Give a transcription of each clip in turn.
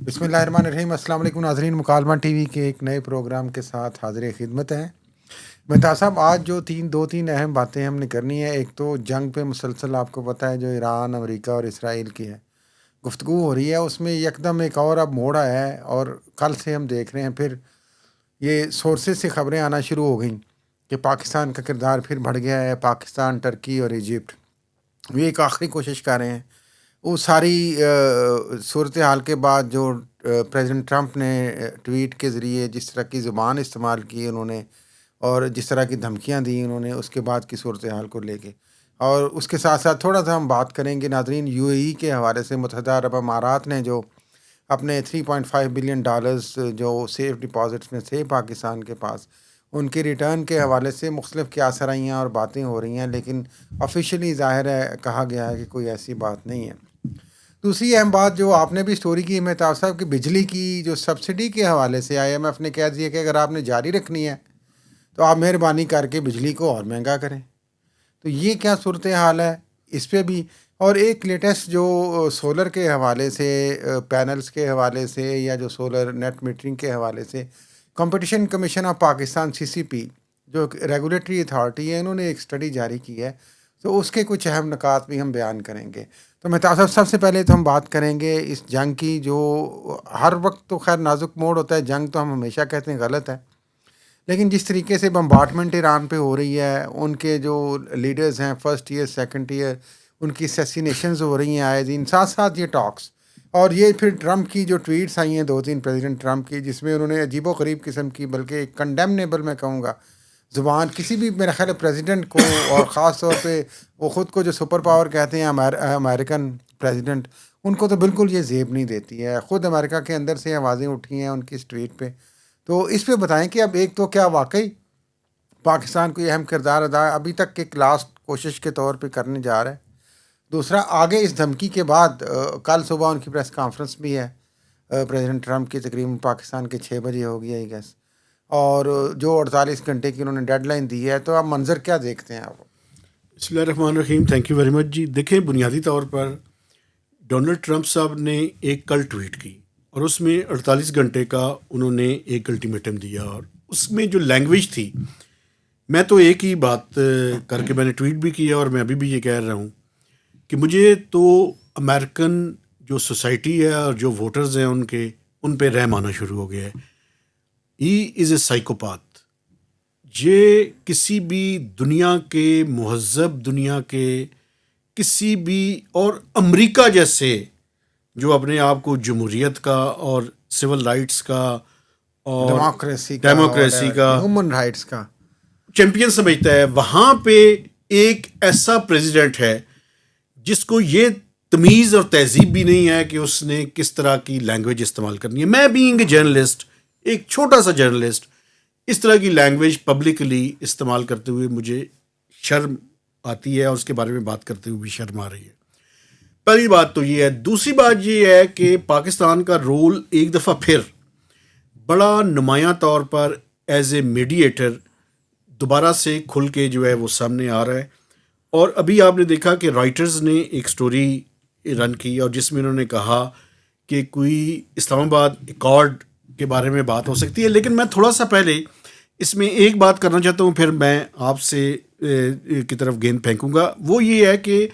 بسم اللہ الرحمن الرحیم۔ السلام علیکم ناظرین، مکالمہ ٹی وی کے ایک نئے پروگرام کے ساتھ حاضر خدمت ہیں۔ مہتاب صاحب، آج جو دو تین اہم باتیں ہم نے کرنی ہے، ایک تو جنگ پہ مسلسل آپ کو پتہ ہے جو ایران، امریکہ اور اسرائیل کی ہے گفتگو ہو رہی ہے، اس میں یکدم ایک اور اب موڑ آیا ہے، اور کل سے ہم دیکھ رہے ہیں پھر یہ سورسز سے خبریں آنا شروع ہو گئیں کہ پاکستان کا کردار پھر بڑھ گیا ہے۔ پاکستان، ٹرکی اور ایجپٹ یہ ایک آخری کوشش کر رہے ہیں وہ ساری صورتحال کے بعد جو پریزیڈنٹ ٹرمپ نے ٹویٹ کے ذریعے جس طرح کی زبان استعمال کی انہوں نے، اور جس طرح کی دھمکیاں دی انہوں نے، اس کے بعد کی صورتحال کو لے کے، اور اس کے ساتھ ساتھ تھوڑا سا ہم بات کریں گے ناظرین یو اے ای کے حوالے سے۔ متحدہ عرب امارات نے جو اپنے 3.5 بلین ڈالرز جو سیف ڈپازٹس میں تھے پاکستان کے پاس، ان کے ریٹرن کے حوالے سے مختلف کیا سرائیاں اور باتیں ہو رہی ہیں، لیکن آفیشیلی ظاہر ہے کہا گیا ہے کہ کوئی ایسی بات نہیں ہے۔ دوسری اہم بات جو آپ نے بھی سٹوری کی مہتاب صاحب، کہ بجلی کی جو سبسڈی کے حوالے سے آئی ایم ایف نے کہہ دیا کہ اگر آپ نے جاری رکھنی ہے تو آپ مہربانی کر کے بجلی کو اور مہنگا کریں۔ تو یہ کیا صورتحال ہے اس پہ بھی، اور ایک لیٹسٹ جو سولر کے حوالے سے، پینلز کے حوالے سے، یا جو سولر نیٹ میٹرنگ کے حوالے سے، competition commission of Pakistan CCP جو ریگولیٹری اتھارٹی ہے، انہوں نے ایک اسٹڈی جاری کی ہے، تو اس کے کچھ اہم نکات بھی ہم بیان کریں گے۔ تو مہتاب صاحب، سب سے پہلے تو ہم بات کریں گے اس جنگ کی، جو ہر وقت تو خیر نازک موڑ ہوتا ہے، جنگ تو ہم ہمیشہ کہتے ہیں غلط ہے، لیکن جس طریقے سے بمبارٹمنٹ ایران پہ ہو رہی ہے، ان کے جو لیڈرز ہیں فرسٹ ایئر سیکنڈ ایئر، ان کی اسیسینیشنز ہو رہی ہیں آئے دن، ساتھ ساتھ یہ ٹاکس، اور یہ پھر ٹرمپ کی جو ٹویٹس آئی ہیں 2-3 پریزیڈنٹ ٹرمپ کی، جس میں انہوں نے عجیب و غریب قسم کی، بلکہ ایک کنڈیمنیبل میں کہوں گا زبان کسی بھی میرا خیال ہے پریزیڈنٹ کو، اور خاص طور پہ وہ خود کو جو سپر پاور کہتے ہیں امریکن پریزیڈنٹ، ان کو تو بالکل یہ زیب نہیں دیتی ہے۔ خود امریکہ کے اندر سے آوازیں اٹھی ہیں ان کی اس ٹویٹ پہ۔ تو اس پہ بتائیں کہ اب ایک تو کیا واقعی پاکستان کو یہ اہم کردار ادا ابھی تک ایک لاسٹ کوشش کے طور پہ کرنے جا رہا ہے، دوسرا آگے اس دھمکی کے بعد کل صبح ان کی پریس کانفرنس بھی ہے پریزیڈنٹ ٹرمپ کی، تقریباً پاکستان کے 6 بجے ہوگی آئی گیس، اور جو 48 گھنٹے کی انہوں نے ڈیڈ لائن دی ہے، تو آپ منظر کیا دیکھتے ہیں آپ؟ بسم اللہ الرحمن الرحیم، تھینک یو ویری مچ جی۔ دیکھیں، بنیادی طور پر ڈونلڈ ٹرمپ صاحب نے ایک کل ٹویٹ کی، اور اس میں 48 گھنٹے کا انہوں نے ایک الٹیمیٹم دیا، اور اس میں جو لینگویج تھی، میں تو ایک ہی بات کر کے میں نے ٹویٹ بھی کیا، اور میں ابھی بھی یہ کہہ رہا ہوں کہ مجھے تو امریکن جو سوسائٹی ہے اور جو ووٹرز ہیں ان پہ رحم آنا شروع ہو گیا ہے۔ ہی از اے سائیکوپاتھ۔ یہ کسی بھی دنیا کے مہذب دنیا کے کسی بھی، اور امریکہ جیسے جو اپنے آپ کو جمہوریت کا اور سول رائٹس کا اور ڈیموکریسی کا ہیومن رائٹس کا چیمپئن سمجھتا ہے، وہاں پہ ایک ایسا پریزیڈنٹ ہے جس کو یہ تمیز اور تہذیب بھی نہیں ہے کہ اس نے کس طرح کی لینگویج استعمال کرنی ہے۔ میں بینگ اے جرنلسٹ، ایک چھوٹا سا جرنلسٹ، اس طرح کی لینگویج پبلکلی استعمال کرتے ہوئے مجھے شرم آتی ہے، اور اس کے بارے میں بات کرتے ہوئے بھی شرم آ رہی ہے۔ پہلی بات تو یہ ہے۔ دوسری بات یہ ہے کہ پاکستان کا رول ایک دفعہ پھر بڑا نمایاں طور پر ایز اے میڈیٹر دوبارہ سے کھل کے جو ہے وہ سامنے آ رہا ہے۔ اور ابھی آپ نے دیکھا کہ رائٹرز نے ایک سٹوری رن کی، اور جس میں انہوں نے کہا کہ کوئی اسلام آباد ایکارڈ کے بارے میں بات ہو سکتی ہے، لیکن میں تھوڑا سا پہلے اس میں ایک بات کرنا چاہتا ہوں، پھر میں آپ سے کی طرف گیند پھینکوں گا۔ وہ یہ ہے کہ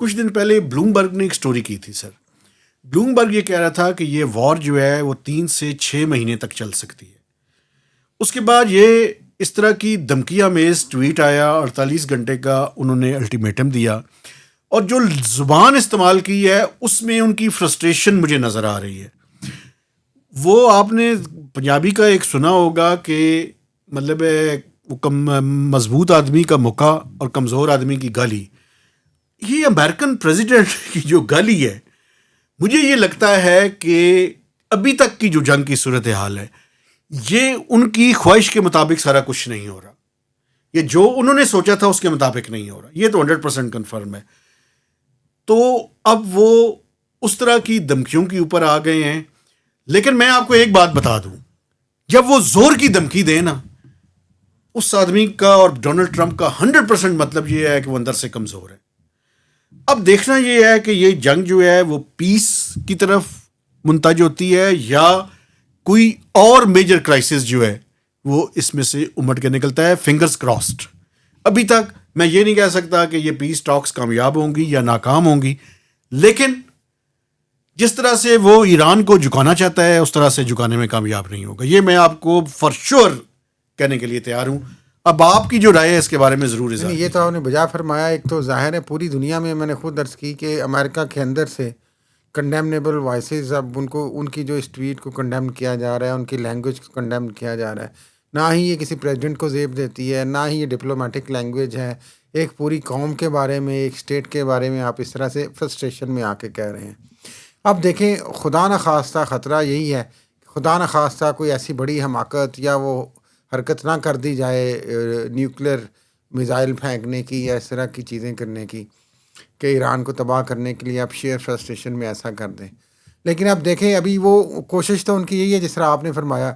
کچھ دن پہلے بلومبرگ نے ایک سٹوری کی تھی سر۔ بلومبرگ یہ کہہ رہا تھا کہ یہ وار جو ہے وہ 3 سے 6 مہینے تک چل سکتی ہے۔ اس کے بعد یہ اس طرح کی دھمکیاں میز ٹویٹ آیا، 48 گھنٹے کا انہوں نے الٹیمیٹم دیا، اور جو زبان استعمال کی ہے اس میں ان کی فرسٹریشن مجھے نظر آ رہی ہے۔ وہ آپ نے پنجابی کا ایک سنا ہوگا کہ مطلب مضبوط آدمی کا مکہ اور کمزور آدمی کی گالی۔ یہ امریکن پریزیڈنٹ کی جو گالی ہے، مجھے یہ لگتا ہے کہ ابھی تک کی جو جنگ کی صورتحال ہے، یہ ان کی خواہش کے مطابق سارا کچھ نہیں ہو رہا، یہ جو انہوں نے سوچا تھا اس کے مطابق نہیں ہو رہا، یہ تو 100% کنفرم ہے۔ تو اب وہ اس طرح کی دھمکیوں کے اوپر آ گئے ہیں۔ لیکن میں آپ کو ایک بات بتا دوں، جب وہ زور کی دھمکی دے نا، اس آدمی کا اور ڈونلڈ ٹرمپ کا 100% مطلب یہ ہے کہ وہ اندر سے کمزور ہے۔ اب دیکھنا یہ ہے کہ یہ جنگ جو ہے وہ پیس کی طرف منتج ہوتی ہے یا کوئی اور میجر کرائسس جو ہے وہ اس میں سے امٹ کے نکلتا ہے. Fingers crossed. ابھی تک میں یہ نہیں کہہ سکتا کہ یہ پیس ٹاکس کامیاب ہوں گی یا ناکام ہوں گی, لیکن جس طرح سے وہ ایران کو جھکانا چاہتا ہے اس طرح سے جھکانے میں کامیاب نہیں ہوگا. یہ میں آپ کو فار شور کہنے کے لیے تیار ہوں. اب آپ کی جو رائے ہے اس کے بارے میں ضرور اظہار یہ تو آپ نے بجا فرمایا. ایک تو ظاہر ہے پوری دنیا میں نے خود درج کی کہ امریکہ کے اندر سے کنڈیمنیبل وائسز اب ان کی جو اس ٹویٹ کو کنڈیم کیا جا رہا ہے, ان کی لینگویج کو کنڈیم کیا جا رہا ہے. نہ ہی یہ کسی پریزیڈنٹ کو زیب دیتی ہے, نہ ہی یہ ڈپلومیٹک لینگویج ہے. ایک پوری قوم کے بارے میں, ایک اسٹیٹ کے بارے میں آپ اس طرح سے فرسٹریشن میں آ کے کہہ رہے ہیں. اب دیکھیں, خدا نخواستہ خطرہ یہی ہے, خدا نخواستہ کوئی ایسی بڑی حماقت یا وہ حرکت نہ کر دی جائے نیوکلیر میزائل پھینکنے کی یا اس طرح کی چیزیں کرنے کی کہ ایران کو تباہ کرنے کے لیے آپ شیئر فرسٹریشن میں ایسا کر دیں. لیکن اب دیکھیں, ابھی وہ کوشش تو ان کی یہی ہے جس طرح آپ نے فرمایا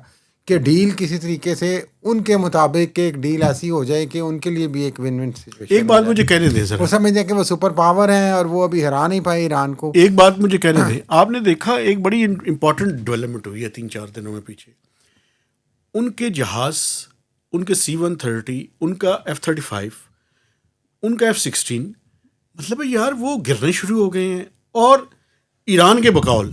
کہ ڈیل کسی طریقے سے ان کے مطابق کہ ایک ڈیل ایسی ہو جائے کہ ان کے لیے بھی ایک ون ون سچویشن. ایک بات مجھے کہنے دیں ذرا. وہ سمجھیں کہ وہ سپر پاور ہیں اور وہ ابھی ہرا نہیں پائے ایران کو. ایک بات مجھے کہنے دیں, آپ نے دیکھا ایک بڑی امپورٹنٹ ڈیولپمنٹ ہوئی ہے 3-4 دنوں میں پیچھے. ان کے جہاز, ان کے C-130, ان کا F-35, ان کا F-16, مطلب یار وہ گرنے شروع ہو گئے ہیں. اور ایران کے بقول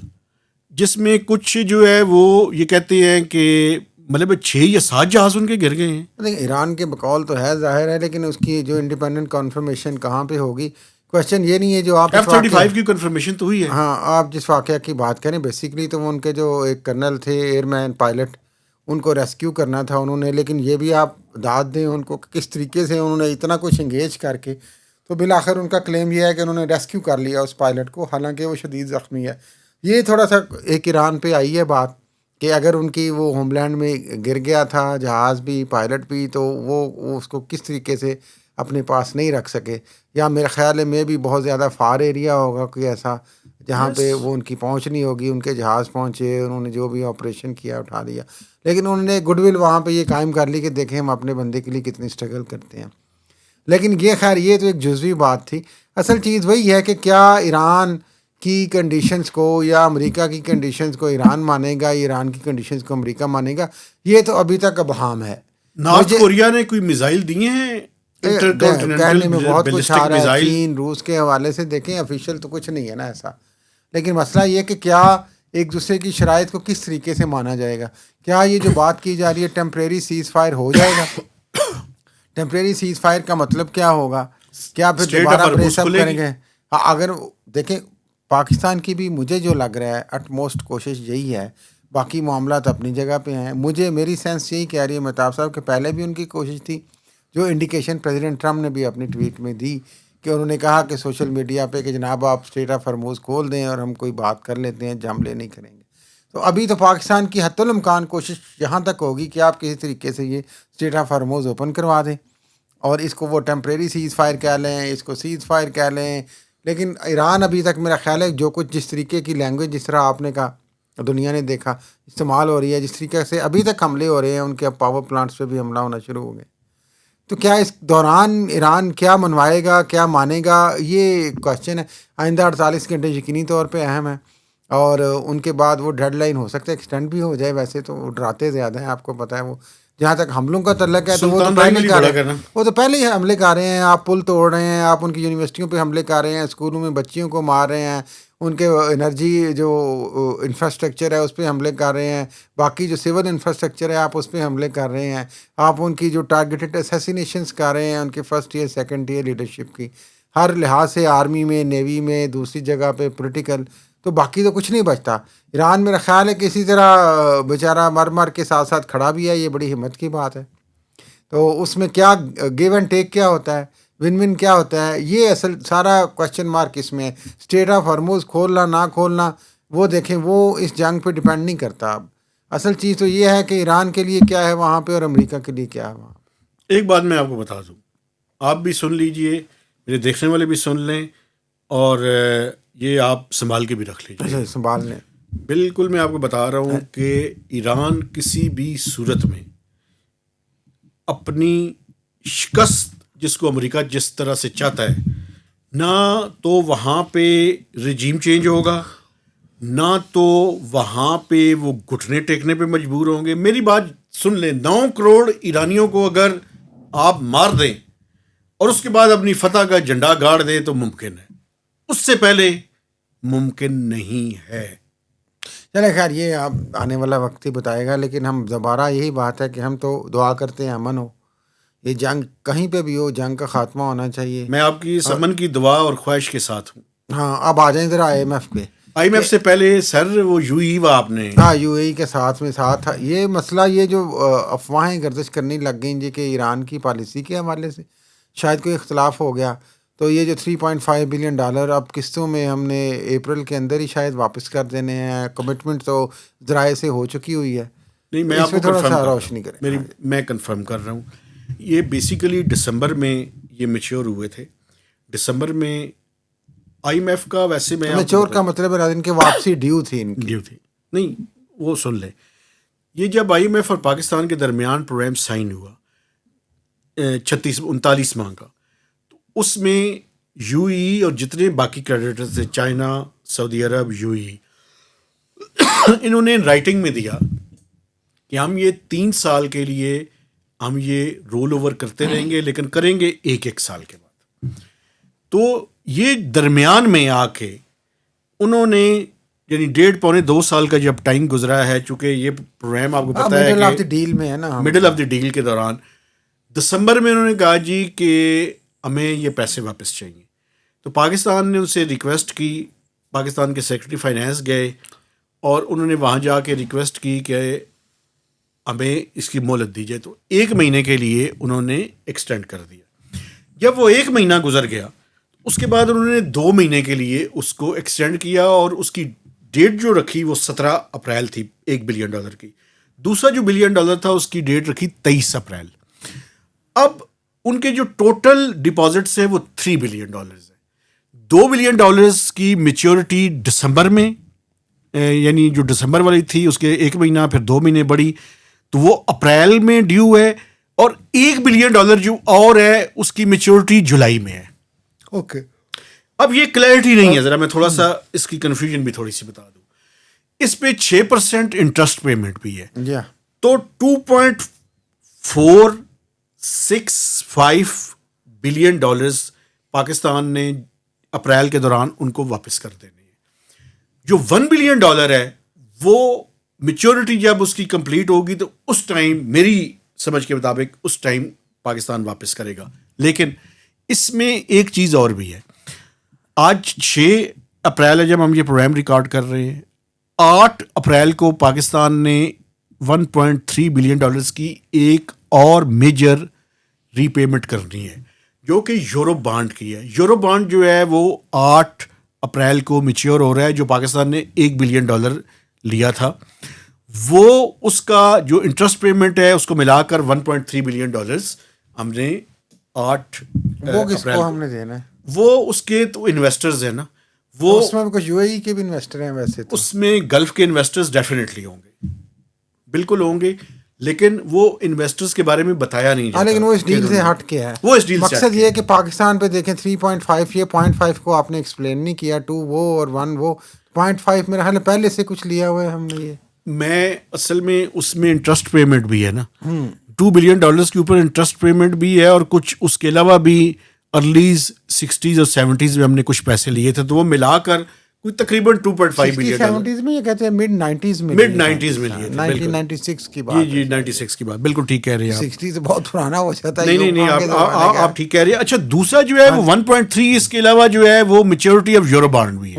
جس میں کچھ جو ہے وہ یہ کہتے ہیں کہ مطلب 6 یا 7 جہاز ان کے گر گئے ہیں. ایران کے بقول تو ہے ظاہر ہے, لیکن اس کی جو انڈیپینڈنٹ کنفرمیشن کہاں پہ ہوگی. کوشچن یہ نہیں ہے جو آپ F-35 کی کنفرمیشن تو ہوئی ہے. ہاں, آپ جس واقعہ کی بات کریں بیسیکلی تو وہ ان کے جو ایک کرنل تھے, ایئر مین پائلٹ, ان کو ریسکیو کرنا تھا انہوں نے. لیکن یہ بھی آپ داد دیں ان کو کس طریقے سے انہوں نے اتنا کچھ انگیج کر کے تو بالآخر ان کا کلیم یہ ہے کہ انہوں نے ریسکیو کر لیا اس پائلٹ کو, حالانکہ وہ شدید زخمی ہے. یہ تھوڑا سا ایک ایران پہ آئی ہے بات کہ اگر ان کی وہ ہوم لینڈ میں گر گیا تھا جہاز بھی پائلٹ بھی تو وہ اس کو کس طریقے سے اپنے پاس نہیں رکھ سکے. یا میرے خیال میں بھی بہت زیادہ فار ایریا ہوگا کوئی ایسا جہاں پہ وہ ان کی پہنچ نہیں ہوگی. ان کے جہاز پہنچے, انہوں نے جو بھی آپریشن کیا اٹھا لیا, لیکن انہوں نے گڈ ول وہاں پہ یہ قائم کر لی کہ دیکھیں ہم اپنے بندے کے لیے کتنی اسٹرگل کرتے ہیں. لیکن یہ خیر یہ تو ایک جزوی بات تھی. اصل چیز وہی ہے کہ کیا ایران کی کنڈیشنز کو یا امریکہ کی کنڈیشنز کو ایران مانے گا, ایران کی کنڈیشنز کو امریکہ مانے گا, یہ تو ابھی تک ابہام ہے. نارتھ کوریا نے کوئی میزائل دیے ہیں کہنے میں بہت کچھ آ رہا ہے چین روس کے حوالے سے. دیکھیں افیشیل تو کچھ نہیں ہے نا ایسا, لیکن مسئلہ یہ کہ کیا ایک دوسرے کی شرائط کو کس طریقے سے مانا جائے گا. کیا یہ جو بات کی جا رہی ہے ٹیمپریری سیز فائر ہو جائے گا؟ ٹیمپریری سیز فائر کا مطلب کیا ہوگا؟ کیا پھر دوبارہ بریس اپ کریں گے؟ اگر دیکھیں پاکستان کی بھی مجھے جو لگ رہا ہے اٹ موسٹ کوشش یہی ہے, باقی معاملات اپنی جگہ پہ ہیں. میری سینس یہی کہہ رہی ہے مہتاب صاحب کہ پہلے بھی ان کی کوشش تھی, جو انڈیکیشن پریزیڈنٹ ٹرمپ نے بھی اپنی ٹویٹ میں دی کہ انہوں نے کہا کہ سوشل میڈیا پہ کہ جناب آپ اسٹریٹ آف ہرموز کھول دیں اور ہم کوئی بات کر لیتے ہیں, حملے نہیں کریں گے. تو ابھی تو پاکستان کی حتی الامکان کوشش یہاں تک ہوگی کہ آپ کسی طریقے سے یہ اسٹریٹ آف ہرموز اوپن کروا دیں اور اس کو وہ ٹیمپریری سیز فائر کہہ لیں, اس کو سیز فائر کہہ لیں. لیکن ایران ابھی تک میرا خیال ہے جو کچھ جس طریقے کی لینگویج جس طرح آپ نے کہا دنیا نے دیکھا استعمال ہو رہی ہے, جس طریقے سے ابھی تک حملے ہو رہے ہیں, ان کے اب پاور پلانٹس پہ بھی حملہ ہونا شروع ہو گئے. تو کیا اس دوران ایران کیا منوائے گا, کیا مانے گا, یہ کوشچن ہے. آئندہ 48 گھنٹے یقینی طور پہ اہم ہے, اور ان کے بعد وہ ڈیڈ لائن ہو سکتا ہے ایکسٹینڈ بھی ہو جائے. ویسے تو وہ ڈراتے زیادہ ہیں, آپ کو پتہ ہے. وہ جہاں تک حملوں کا تعلق ہے تو وہ تو پہلے ہی حملے کر رہے ہیں. آپ پل توڑ رہے ہیں, آپ ان کی یونیورسٹیوں پہ حملے کر رہے ہیں, اسکولوں میں بچیوں کو مار رہے ہیں, ان کے انرجی جو انفراسٹرکچر ہے اس پہ حملے کر رہے ہیں, باقی جو سول انفراسٹرکچر ہے آپ اس پہ حملے کر رہے ہیں, آپ ان کی جو ٹارگیٹڈ اسیسینیشنز کر رہے ہیں ان کے first year second year leadership کی, ہر لحاظ سے, آرمی میں, نیوی میں, دوسری جگہ پہ پولیٹیکل. تو باقی تو کچھ نہیں بچتا. ایران میرا خیال ہے کہ اسی طرح بیچارہ مر کے ساتھ ساتھ کھڑا بھی ہے. یہ بڑی ہمت کی بات ہے. تو اس میں کیا گیو اینڈ ٹیک کیا ہوتا ہے, ون ون کیا ہوتا ہے, یہ اصل سارا کوشچن مارک اس میں ہے. اسٹریٹ آف ہرموز کھولنا نہ کھولنا وہ دیکھیں وہ اس جنگ پہ ڈپینڈ نہیں کرتا. اب اصل چیز تو یہ ہے کہ ایران کے لیے کیا ہے وہاں پہ اور امریکہ کے لیے کیا ہے وہاں پہ. ایک بات میں آپ کو بتا دوں, آپ بھی سن لیجئے, میرے دیکھنے والے بھی سن لیں, اور یہ آپ سنبھال کے بھی رکھ لیجیے. سنبھال لیں. بالکل میں آپ کو بتا رہا ہوں کہ ایران کسی بھی صورت میں اپنی شکست, جس کو امریکہ جس طرح سے چاہتا ہے, نہ تو وہاں پہ رجیم چینج ہوگا, نہ تو وہاں پہ وہ گھٹنے ٹیکنے پہ مجبور ہوں گے. میری بات سن لیں, 9 کروڑ ایرانیوں کو اگر آپ مار دیں اور اس کے بعد اپنی فتح کا جھنڈا گاڑ دیں تو ممکن ہے, اس سے پہلے ممکن نہیں ہے. چلے خیر یہ آپ آنے والا وقت ہی بتائے گا, لیکن ہم دوبارہ یہی بات ہے کہ ہم تو دعا کرتے ہیں امن ہو, یہ جنگ کہیں پہ بھی ہو, جنگ کا خاتمہ ہونا چاہیے. میں آپ کی اس امن کی دعا اور خواہش کے ساتھ ہوں. ہاں اب آ جائیں ذرا IMF پہ. IMF سے پہلے سر وہ UAE آپ نے, ہاں UAE کے ساتھ میں ساتھ یہ مسئلہ, یہ جو افواہیں گردش کرنے لگ گئیں جی کہ ایران کی پالیسی کے حوالے سے شاید کوئی اختلاف ہو گیا, تو یہ جو $3.5 بلین اب قسطوں میں ہم نے اپریل کے اندر ہی شاید واپس کر دینے ہیں. کمٹمنٹ تو ذرائع سے ہو چکی ہوئی ہے. نہیں میں آپ کو تھوڑا سا روشنی کریں, میں کنفرم کر رہا ہوں. یہ بیسیکلی دسمبر میں یہ میچور ہوئے تھے. دسمبر میں IMF کا, ویسے میں میچور کا مطلب ہے ان کے واپسی ڈیو تھی, ان کی ڈیو تھی. نہیں وہ سن لیں, یہ جب IMF اور پاکستان کے درمیان پروگرام سائن ہوا 39 ماہ کا, تو اس میں UAE اور جتنے باقی کریڈیٹرز تھے, چائنا, سعودی عرب, UAE, انہوں نے رائٹنگ میں دیا کہ ہم یہ 3 سال کے لیے ہم یہ رول اوور کرتے رہیں گے, لیکن کریں گے 1 سال کے بعد. تو یہ درمیان میں آ کے انہوں نے یعنی 1.5-2 سال کا جب ٹائم گزرا ہے, چونکہ یہ پروگرام آپ کو پتہ ہے مڈل آف دی ڈیل میں ہے نا, مڈل آف دی ڈیل کے دوران دسمبر میں انہوں نے کہا جی کہ ہمیں یہ پیسے واپس چاہیے. تو پاکستان نے ان سے ریکویسٹ کی, پاکستان کے سیکرٹری فائنانس گئے اور انہوں نے وہاں جا کے ریکویسٹ کی کہ ہمیں اس کی مہلت دی جائے. تو 1 مہینے کے لیے انہوں نے ایکسٹینڈ کر دیا. جب وہ 1 مہینہ گزر گیا, اس کے بعد انہوں نے 2 مہینے کے لیے اس کو ایکسٹینڈ کیا, اور اس کی ڈیٹ جو رکھی وہ 17 اپریل تھی $1 بلین کی. دوسرا جو $1 بلین تھا اس کی ڈیٹ رکھی 23 اپریل. اب ان کے جو ٹوٹل ڈپازٹس ہیں وہ $3 بلین ہے. $2 بلین کی میچیورٹی دسمبر میں, یعنی جو دسمبر والی تھی اس کے 1 مہینہ پھر 2 مہینے بڑی, تو وہ اپریل میں ڈیو ہے, اور $1 بلین جو اور ہے اس کی میچیورٹی جولائی میں ہے. اوکے, اب یہ کلیئرٹی نہیں ہے, ذرا میں تھوڑا سا اس کی کنفیوژن بھی تھوڑی سی بتا دوں. اس پہ 6% انٹرسٹ پیمنٹ بھی ہے. تو $2.465 بلین پاکستان نے اپریل کے دوران ان کو واپس کر دینے ہیں. جو $1 بلین ہے وہ میچورٹی جب اس کی کمپلیٹ ہوگی تو اس ٹائم میری سمجھ کے مطابق اس ٹائم پاکستان واپس کرے گا. لیکن اس میں ایک چیز اور بھی ہے. آج 6 اپریل ہے جب ہم یہ پروگرام ریکارڈ کر رہے ہیں. 8 اپریل کو پاکستان نے $1.3 بلین کی ایک اور میجر ری پیمنٹ کرنی ہے, جو کہ یورو بانڈ کی ہے. یورو بانڈ جو ہے وہ 8 اپریل کو میچیور ہو رہا ہے, جو پاکستان نے $1 بلین لیا تھا. وہ اس کا جو انٹرسٹ پیمنٹ ہے اس کو ملا کر $1.3 بلین ہم نے 8 وہ کس کو ہم نے دینا ہے؟ وہ اس کے تو انویسٹرز ہیں نا, وہ اس میں کچھ UAE کے بھی انویسٹر ہیں. ویسے تو اس میں گلف کے انویسٹرز ڈیفینیٹلی ہوں گے, بالکل ہوں گے, لیکن وہ انویسٹرز کے بارے میں بتایا نہیں جاتا. لیکن وہ اس ڈیل سے ہٹ کے ہے. وہ اس ڈیل سے مقصد یہ ہے کہ پاکستان پہ دیکھیں 3.5, یہ 0.5 کو آپ نے ایکسپلین نہیں کیا, 2 وہ اور 1 وہ, 0.5 میرا خیال ہے پہلے سے کچھ لیا ہوا ہے ہم نے. یہ میں اصل میں اس میں انٹرسٹ پیمنٹ بھی ہے نا, $2 بلین کے اوپر انٹرسٹ پیمنٹ بھی ہے, اور کچھ اس کے علاوہ بھی ارلیز 60s اور 70s میں ہم نے کچھ پیسے لیے تھے, تو وہ ملا کر کوئی تقریباً 2.5 بلین 70s میں, یہ کہتے ہیں مڈ 90s میں لیے 1996 کی بات. جی 96 کی بات, بالکل ٹھیک کہہ رہے ہیں 60 سے بہت پرانا ہو جاتا ہے. نہیں آپ ٹھیک کہہ رہے ہیں. اچھا دوسرا جو ہے وہ 1.3, اس کے علاوہ جو ہے وہ میچورٹی آف یورو بانڈ بھی ہے,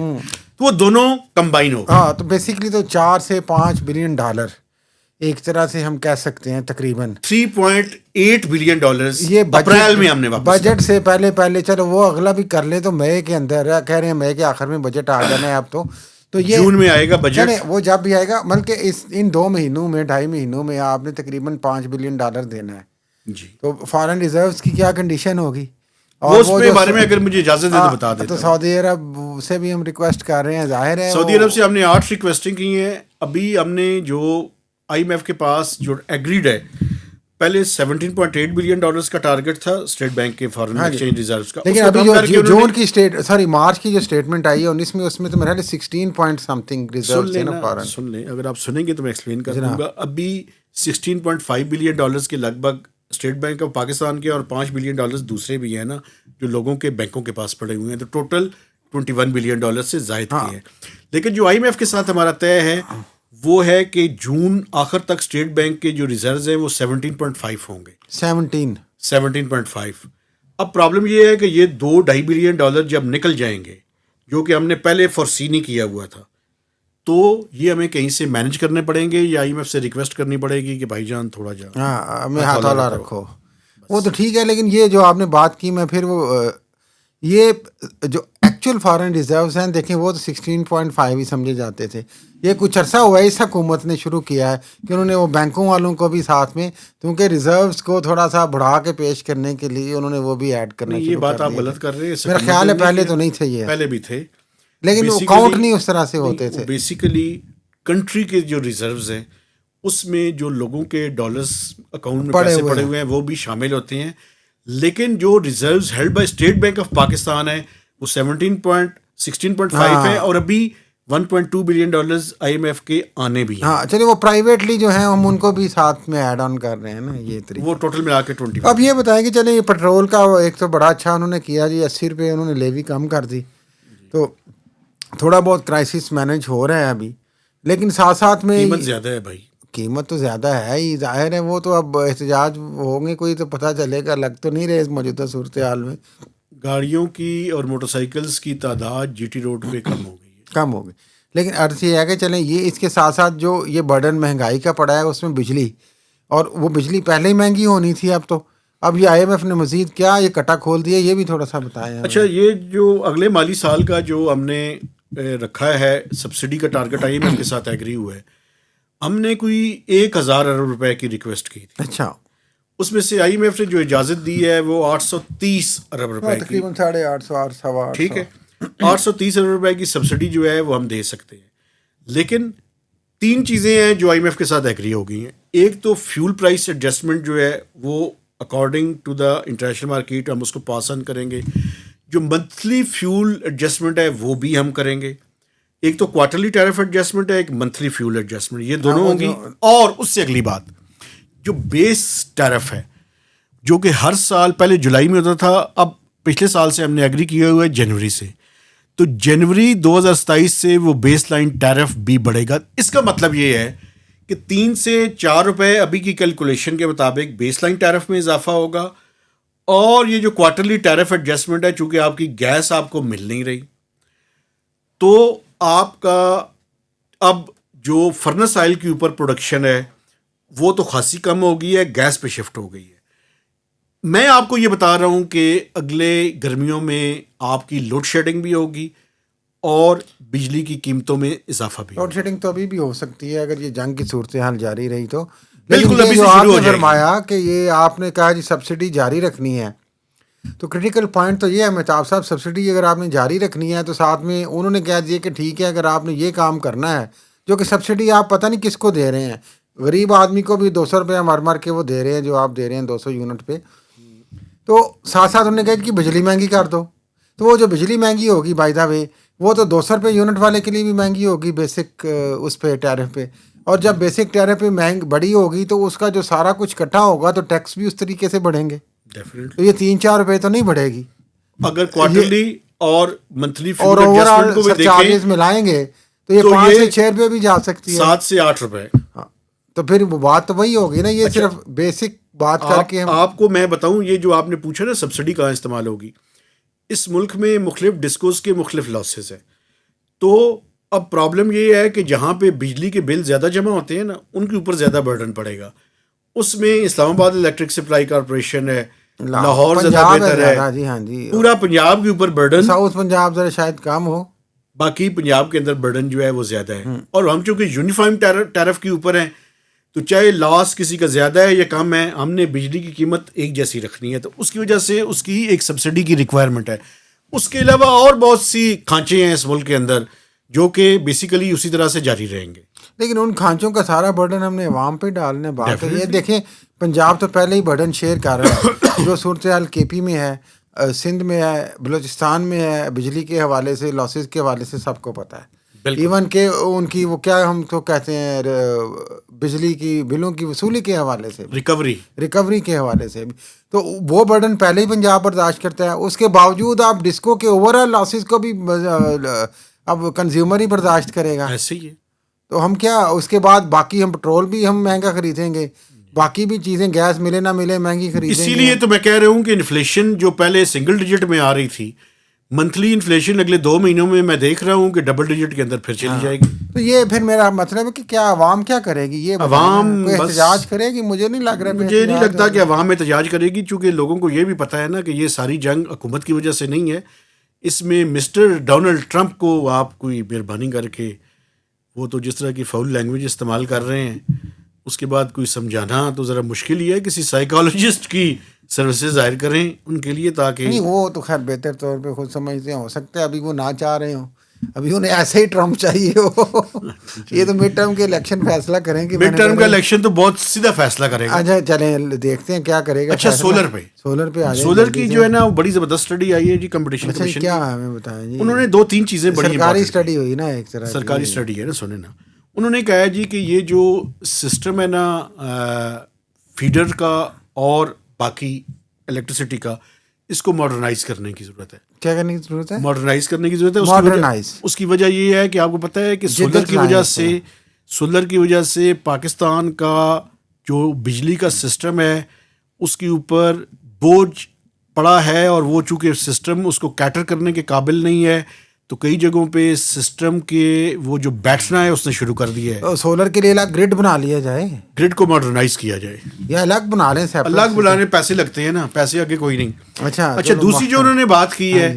تو وہ دونوں کمبائن ہو. ہاں تو بیسیکلی تو $4 سے $5 بلین ایک طرح سے ہم کہہ سکتے ہیں تقریباً $3.8 بلین یہ اپریل میں ہم نے بجٹ سے پہلے چلو وہ اگلا بھی کر لیں, تو مئی کے اندر کہہ رہے ہیں مئی کے آخر میں بجٹ آ جانا ہے اب تو یہ جون میں آئے گا بجٹ. وہ جب بھی آئے گا, بلکہ ان 2 مہینوں میں 2.5 مہینوں میں آپ نے تقریباً $5 بلین دینا ہے. جی تو فارن ریزروز کی کیا کنڈیشن ہوگی, اور اس کے بارے میں اگر مجھے اجازت دے تو بتا دیتا ہوں. تو سعودی عرب سے بھی ہم ریکویسٹ کر رہے ہیں, ظاہر ہے سعودی عرب سے ہم نے 8 ریکویسٹیں کی ہیں. ابھی ہم نے جو IMF کے پاس جو ایگریڈ ہے پہلے $17.8 بلین کا ٹارگیٹ تھا اسٹیٹ بینک کے فارن ایکسچینج ریزروز کا. لیکن ابھی جو جون کی مارچ کی جو اسٹیٹمنٹ آئی ہے 19 میں، اس میں تو میرا 16 پوائنٹ سمتھنگ ریزروز ہیں نا فارن. سن لیں، اگر آپ سنیں گے تو میں ایکسپلین کر دوں گا. ابھی $16.5 بلین کے لگ بھگ اسٹیٹ بینک آف پاکستان کے اور $5 بلین دوسرے بھی ہیں نا جو لوگوں کے بینکوں کے پاس پڑے ہوئے ہیں، تو ٹوٹل $21 بلین سے زائد کی ہے. لیکن جو IMF کے ساتھ ہمارا طے ہے وہ ہے کہ جون آخر تک اسٹیٹ بینک کے جو ریزروز ہیں وہ 17.5 ہوں گے. 17.5. اب پرابلم یہ ہے کہ یہ $2.5 بلین جب نکل جائیں گے، جو کہ ہم نے پہلے فورسی نہیں کیا ہوا تھا، تو یہ ہمیں کہیں سے مینج کرنے پڑیں گے یا IMF سے ریکویسٹ کرنی پڑے گی کہ بھائی جان تھوڑا جا ہمیں ہاتھ والا رکھو. وہ تو ٹھیک ہے، لیکن یہ جو آپ نے بات کی، میں پھر وہ یہ جو ایکچوئل فارن ریزروز ہیں دیکھیں وہ تو 16.5 ہی سمجھے جاتے تھے. یہ کچھ عرصہ ہوا ہے اس حکومت نے شروع کیا ہے کہ انہوں نے وہ بینکوں والوں کو بھی ساتھ میں، کیونکہ ریزروز کو تھوڑا سا بڑھا کے پیش کرنے کے لیے انہوں نے وہ بھی ایڈ کرنا شروع کر دیا. یہ بات آپ غلط کر رہے ہیں، میرا خیال ہے پہلے تو نہیں تھے، یہ پہلے بھی تھے لیکن وہ کاؤنٹ نہیں اس طرح سے ہوتے تھے. بیسیکلی کنٹری کے جو ریزروز ہیں اس میں جو لوگوں کے ڈالرز اکاؤنٹ میں پیسے پڑے ہوئے ہیں وہ بھی شامل ہوتے ہیں. لیکن جو reserves held by state bank of Pakistan ہے وہ 16.5 ہے، اور ابھی $1.2 بلین IMF کے آنے بھی ہیں. ہاں چلیے، وہ پرائیویٹلی جو ہیں ہم ان کو بھی ساتھ میں ایڈ آن کر رہے ہیں نا، یہ طریقہ وہ ٹوٹل ملا کے 20. اب یہ بتائیں کہ چلیں یہ پیٹرول کا ایک تو بڑا اچھا انہوں نے کیا جی، 80 روپے انہوں نے لیوی کم کر دی، تو تھوڑا بہت کرائسس مینج ہو رہا ہے ابھی. لیکن ساتھ ساتھ میں قیمت زیادہ ہے بھائی، قیمت تو زیادہ ہے ہی، ظاہر ہے. وہ تو اب احتجاج ہوں گے کوئی تو پتہ چلے گا، لگ تو نہیں رہے اس موجودہ صورتحال میں. گاڑیوں کی اور موٹر سائیکلز کی تعداد GT روڈ پہ کم ہو گئی. لیکن عرض یہ ہے کہ چلیں یہ اس کے ساتھ ساتھ جو یہ برڈن مہنگائی کا پڑا ہے اس میں بجلی، اور وہ بجلی پہلے ہی مہنگی ہونی تھی، اب یہ IMF نے مزید کیا یہ کٹا کھول دیا، یہ بھی تھوڑا سا بتائیں. اچھا، یہ جو اگلے مالی سال کا جو ہم نے رکھا ہے سبسڈی کا ٹارگٹ IMF کے ساتھ ایگری ہوا ہے، ہم نے کوئی 1,000 ارب روپے کی ریکویسٹ کی تھی. اچھا، اس میں سے IMF نے جو اجازت دی ہے وہ 830 ارب روپے کی، تقریباً 850 ٹھیک ہے. 830 ارب روپے کی سبسڈی جو ہے وہ ہم دے سکتے ہیں. لیکن 3 چیزیں ہیں جو IMF کے ساتھ ایگری ہو گئی ہیں. ایک تو فیول پرائس ایڈجسٹمنٹ جو ہے وہ according to the international market ہم اس کو پاس آن کریں گے. جو منتھلی فیول ایڈجسٹمنٹ ہے وہ بھی ہم کریں گے. ایک تو کوارٹرلی ٹیرف ایڈجسٹمنٹ ہے، ایک منتھلی فیول ایڈجسٹمنٹ، یہ دونوں ہوں گی. اور اس سے اگلی بات جو بیس ٹیرف ہے جو کہ ہر سال پہلے جولائی میں ہوتا تھا، اب پچھلے سال سے ہم نے ایگری کیا ہوا ہے جنوری سے، تو جنوری 2027 سے وہ بیس لائن ٹیرف بھی بڑھے گا. اس کا مطلب یہ ہے کہ 3 سے 4 روپے ابھی کی کیلکولیشن کے مطابق بیس لائن ٹیرف میں اضافہ ہوگا. اور یہ جو کوارٹرلی ٹیرف ایڈجسٹمنٹ ہے، چونکہ آپ کی گیس آپ کو مل نہیں رہی، تو آپ کا اب جو فرنس آئل کے اوپر پروڈکشن ہے وہ تو خاصی کم ہو گئی ہے، گیس پہ شفٹ ہو گئی ہے. میں آپ کو یہ بتا رہا ہوں کہ اگلے گرمیوں میں آپ کی لوڈ شیڈنگ بھی ہوگی اور بجلی کی قیمتوں میں اضافہ بھی. لوڈ شیڈنگ تو ابھی بھی ہو سکتی ہے اگر یہ جنگ کی صورتحال جاری رہی تو. بالکل ابھی سے آپ شروع ہو نے جائے فرمایا کہ یہ آپ نے کہا جی سبسڈی جاری رکھنی ہے، تو کریٹیکل پوائنٹ تو یہ ہے مہتاب صاحب، سبسڈی اگر آپ نے جاری رکھنی ہے تو ساتھ میں انہوں نے کہہ دیا کہ ٹھیک ہے اگر آپ نے یہ کام کرنا ہے، جو کہ سبسڈی آپ پتہ نہیں کس کو دے رہے ہیں، غریب آدمی کو بھی 200 روپیہ مر کے وہ دے رہے ہیں جو آپ دے رہے ہیں 200 یونٹ پہ. تو ساتھ ساتھ انہوں نے کہا کہ بجلی مہنگی کر دو. تو وہ جو بجلی مہنگی ہوگی بائی دا وے وہ تو 200 روپے یونٹ والے کے لیے بھی مہنگی ہوگی بیسک اس پہ ٹیرف پہ، اور جب بیسک ٹیرف پہ بڑی ہوگی تو اس کا جو سارا کچھ اکٹھا ہوگا تو ٹیکس بھی اس طریقے سے بڑھیں گے. تو یہ 3-4 روپے تو نہیں بڑھے گی اگر کوارٹرلی اور منتھلی اور اوور آل چارجز ملائیں گے تو یہ 5 سے 6 روپے بھی جا سکتی ہے، 7 سے 8 روپے. تو پھر وہ بات تو وہی ہوگی نا. یہ صرف بیسک بات کر کے آپ کو میں بتاؤں، یہ جو آپ نے پوچھا نا سبسڈی کہاں استعمال ہوگی، اس ملک میں مختلف ڈسکوز کے مختلف لاسز ہیں. تو اب پرابلم یہ ہے کہ جہاں پہ بجلی کے بل زیادہ جمع ہوتے ہیں نا ان کے اوپر زیادہ برڈن پڑے گا. اس میں اسلام آباد الیکٹرک سپلائی کارپوریشن ہے، لاہور زیادہ بہتر ہے، جی ہاں جی، پورا پنجاب کے اوپر برڈن، ساؤتھ پنجاب ذرا شاید کم ہو، باقی پنجاب کے اندر برڈن جو ہے وہ زیادہ ہے. اور ہم چونکہ یونیفارم ٹیرف کے اوپر ہیں تو چاہے لاس کسی کا زیادہ ہے یا کم ہے، ہم نے بجلی کی قیمت ایک جیسی رکھنی ہے. تو اس کی وجہ سے اس کی ایک سبسڈی کی ریکوائرمنٹ ہے. اس کے علاوہ اور بہت سی کھانچے ہیں اس ملک کے اندر جو کہ بیسیکلی اسی طرح سے جاری رہیں گے. لیکن ان کھانچوں کا سارا برڈن ہم نے عوام پہ ڈالنا ہے. بات ہے یہ دیکھیں پنجاب تو پہلے ہی برڈن شیئر کر رہا ہے. جو صورتحال کے پی میں ہے, سندھ میں ہے, بلوچستان میں ہے, بجلی کے حوالے سے لاسز کے حوالے سے سب کو پتہ ہے. ایون کہ ان کی وہ کیا ہم تو کہتے ہیں بجلی کی بلوں کی وصولی کے حوالے سے, ریکوری کے حوالے سے بھی, تو وہ برڈن پہلے ہی پنجاب برداشت کرتا ہے. اس کے باوجود آپ ڈسکو کے اوور آل لاسز کو بھی اب کنزیومر ہی برداشت کرے گا. ایسے ہی ہے. تو ہم کیا اس کے بعد باقی ہم پٹرول بھی ہم مہنگا خریدیں گے, باقی بھی چیزیں گیس ملے نہ ملے مہنگی خریدیں گے. اسی لیے تو میں کہہ رہا ہوں کہ انفلیشن جو پہلے سنگل ڈیجٹ میں آ رہی تھی, منتھلی انفلیشن اگلے 2 مہینوں میں میں دیکھ رہا ہوں کہ ڈبل ڈیجٹ کے اندر پھر چلی جائے گی. تو یہ پھر میرا مطلب ہے کہ کیا عوام کیا کرے گی؟ یہ عوام کوئی احتجاج کرے گی؟ مجھے نہیں لگ رہا. مجھے نہیں لگتا کہ عوام احتجاج کرے گی, چونکہ لوگوں کو یہ بھی پتہ ہے نا کہ یہ ساری جنگ حکومت کی وجہ سے نہیں ہے. اس میں مسٹر ڈونلڈ ٹرمپ کو آپ کوئی مہربانی کر کے, وہ تو جس طرح کی فاؤل لینگویج استعمال کر رہے ہیں, اس کے بعد کوئی سمجھانا تو ذرا مشکل ہی ہے. کسی سائیکالوجسٹ کی سروسز ظاہر کریں ان کے لیے, تاکہ نہیں وہ تو خیر بہتر طور پہ خود سمجھتے ہیں. ہو سکتا ہے ابھی وہ نہ چاہ رہے ہوں, ابھی انہیں ایسے ہی ٹرمپ چاہیے ہو. یہ تو مڈ ٹرم کے الیکشن فیصلہ کریں گے. مڈ ٹرم کا الیکشن تو بہت سیدھا فیصلہ کرے گا. اچھا چلیں دیکھتے ہیں کیا کرے گا. اچھا سولر پہ آ جائیں. سولر کی جو ہے نا وہ بڑی زبردست اسٹڈی آئی ہے جی کمپٹیشن کمیشن. کیا ہمیں بتائیں جی. انہوں نے 2-3 چیزیں بڑی سرکاری اسٹڈی ہوئی نا, ایک طرح سرکاری اسٹڈی ہے نا, سنیں نا. انہوں نے کہا جی کہ یہ جو سسٹم ہے نا فیڈر کا اور باقی الیکٹریسٹی کا, اس کو ماڈرنائز کرنے کی ضرورت ہے. کیا کرنے کی ضرورت ہے؟ ماڈرنائز کرنے کی ضرورت ہے. اس کی وجہ یہ ہے کہ آپ کو پتہ ہے کہ سولر کی وجہ سے پاکستان کا جو بجلی کا سسٹم ہے اس کے اوپر بوجھ پڑا ہے, اور وہ چونکہ سسٹم اس کو کیٹر کرنے کے قابل نہیں ہے, تو کئی جگہوں پہ سسٹم کے وہ جو بیٹھنا ہے اس نے شروع کر دیا ہے. سولر کے لیے الگ گرڈ بنا لیا جائے, گرڈ کو ماڈرنائز کیا جائے, یا الگ بنا لیں. الگ بنانے پیسے لگتے ہیں نا, پیسے آگے کوئی نہیں. اچھا دوسری جو انہوں نے بات کی ہے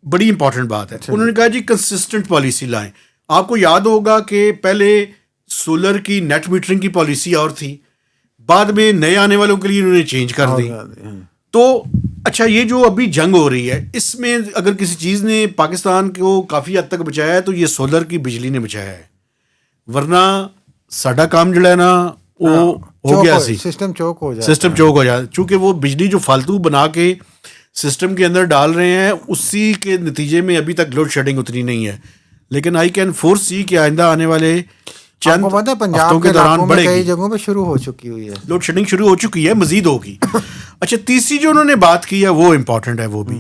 بڑی امپورٹنٹ بات ہے. انہوں نے کہا جی کنسسٹنٹ پالیسی لائیں. آپ کو یاد ہوگا کہ پہلے سولر کی نیٹ میٹرنگ کی پالیسی اور تھی, بعد میں نئے آنے والوں کے لیے انہوں نے چینج کر دی. تو اچھا یہ جو ابھی جنگ ہو رہی ہے اس میں اگر کسی چیز نے پاکستان کو کافی حد تک بچایا ہے تو یہ سولر کی بجلی نے بچایا ہے, ورنہ ساڈا کام جڑا ہے نا وہ ہو گیا سی, سسٹم چوک ہو جائے. چونکہ وہ بجلی جو فالتو بنا کے سسٹم کے اندر ڈال رہے ہیں اسی کے نتیجے میں ابھی تک لوڈ شیڈنگ اتنی نہیں ہے. لیکن آئی کین فور سی کہ آئندہ آنے والے چند ہفتوں کے دوران بڑھے گی. کئی جگہوں پہ شروع ہو چکی ہوئی ہے, لوڈ شیڈنگ شروع ہو چکی ہے, مزید ہوگی. اچھا تیسری جو انہوں نے بات کی ہے وہ امپورٹنٹ ہے. وہ بھی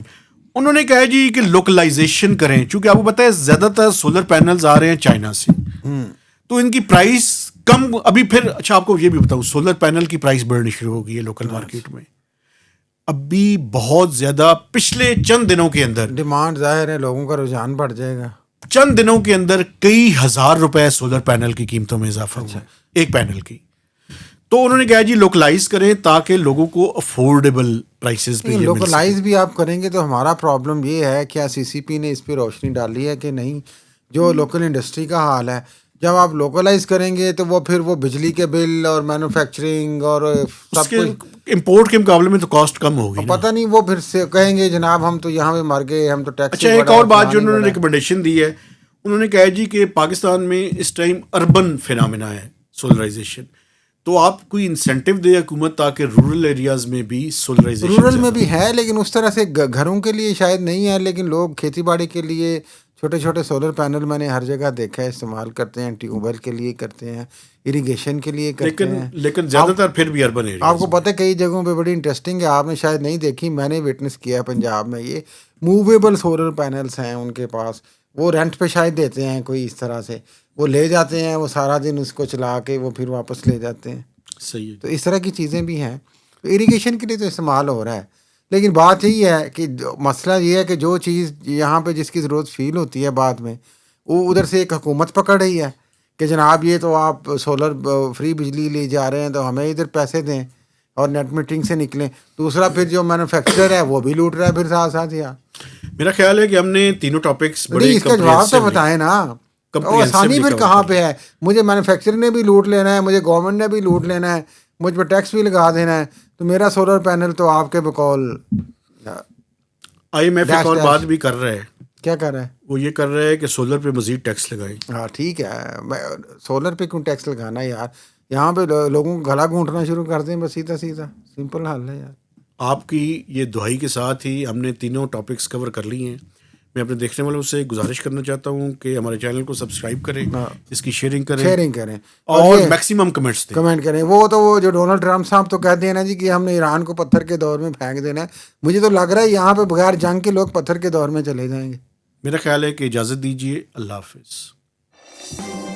انہوں نے کہا جی کہ لوکلائزیشن کریں, چونکہ آپ کو پتہ ہے زیادہ تر سولر پینلز آ رہے ہیں چائنا سے, تو ان کی پرائس کم ابھی پھر. اچھا آپ کو یہ بھی بتاؤں, سولر پینل کی پرائس بڑھنی شروع ہو گئی ہے لوکل مارکیٹ میں ابھی بہت زیادہ. پچھلے چند دنوں کے اندر ڈیمانڈ ظاہر ہے, لوگوں کا رجحان بڑھ جائے گا. چند دنوں کے اندر کئی ہزار روپے سولر پینل کی قیمتوں میں اضافہ ہوا ایک پینل کی. تو انہوں نے کہا جی لوکلائز کریں تاکہ لوگوں کو افورڈیبل پرائسز پہ. لوکلائز بھی آپ کریں گے تو ہمارا پرابلم یہ ہے, کیا سی سی پی نے اس پہ روشنی ڈالی ہے کہ نہیں؟ جو لوکل انڈسٹری کا حال ہے, جب آپ لوکلائز کریں گے تو وہ پھر وہ بجلی کے بل اور مینوفیکچرنگ اور سب کچھ امپورٹ کے مقابلے میں تو کاسٹ کم ہوگی. پتہ نہیں وہ پھر سے کہیں گے جناب ہم تو یہاں پہ مر گئے, ہم تو ٹیکس. اچھا ایک اور بات جو انہوں نے ریکمنڈیشن دی ہے, انہوں نے کہا جی کہ پاکستان میں اس ٹائم اربن فینامنا ہے سولرائزیشن, تو آپ کوئی انسینٹیو دے حکومت تاکہ رورل ایریاز میں بھی سولرائزیشن. رورل میں بھی ہے لیکن اس طرح سے گھروں کے لیے شاید نہیں ہے, لیکن لوگ کھیتی باڑی کے لیے چھوٹے چھوٹے سولر پینل میں نے ہر جگہ دیکھا ہے استعمال کرتے ہیں, ٹیوب ویل کے لیے کرتے ہیں, اریگیشن کے لیے کرتے ہیں. لیکن زیادہ تر پھر بھی اربن ایریا. آپ کو پتہ ہے کئی جگہوں پہ بڑی انٹرسٹنگ ہے, آپ نے شاید نہیں دیکھی, میں نے وٹنس کیا ہے پنجاب میں. یہ موویبل سولر پینلس ہیں ان کے پاس, وہ رینٹ پہ شاید دیتے ہیں کوئی اس طرح سے, وہ لے جاتے ہیں, وہ سارا دن اس کو چلا کے وہ پھر واپس لے جاتے ہیں. صحیح ہے. تو اس طرح کی چیزیں بھی ہیں, تو اریگیشن کے لیے تو استعمال ہو رہا ہے. لیکن بات یہی ہے کہ مسئلہ یہ ہے کہ جو چیز یہاں پہ جس کی ضرورت فیل ہوتی ہے بعد میں, وہ ادھر سے ایک حکومت پکڑ رہی ہے کہ جناب یہ تو آپ سولر فری بجلی لے جا رہے ہیں تو ہمیں ادھر پیسے دیں اور نیٹ میٹرنگ سے نکلیں. دوسرا پھر جو مینوفیکچرر ہے وہ بھی لوٹ رہا ہے پھر ساتھ ساتھ. میرا خیال ہے کہ ہم نے تینوں ٹاپکس بڑے اس کا جواب تو بتائیں نا. آسانی پھر کہاں پہ ہے؟ مجھے مینوفیکچرر نے بھی لوٹ لینا ہے, مجھے گورنمنٹ نے بھی لوٹ لینا ہے, مجھ پہ ٹیکس بھی لگا دینا ہے, تو میرا سولر پینل تو آپ کے بقول آئی ایم ایف ایک اور بات بھی کر رہا ہے کیا کر رہا ہے؟ وہ یہ کر رہا ہے کہ سولر پہ مزید ٹیکس لگائیں. ہاں ٹھیک ہے، سولر پہ کیوں ٹیکس لگانا ہے یار؟ یہاں پہ لوگوں کو گلا گھونٹنا شروع کر دیں بس، سیدھا سیدھا سمپل حل ہے یار. آپ کی یہ دہائی کے ساتھ ہی ہم نے تینوں ٹاپکس کور کر لی ہیں. میں اپنے دیکھنے والوں سے گزارش کرنا چاہتا ہوں کہ ہمارے چینل کو سبسکرائب کریں، اس کی شیئرنگ کریں اور میکسیمم کمنٹس دیں. کمنٹ کریں. وہ جو ڈونلڈ ٹرمپ صاحب تو کہتے ہیں نا جی کہ ہم نے ایران کو پتھر کے دور میں پھینک دینا ہے. مجھے تو لگ رہا ہے یہاں پہ بغیر جنگ کے لوگ پتھر کے دور میں چلے جائیں گے. میرا خیال ہے کہ اجازت دیجیے. اللہ حافظ.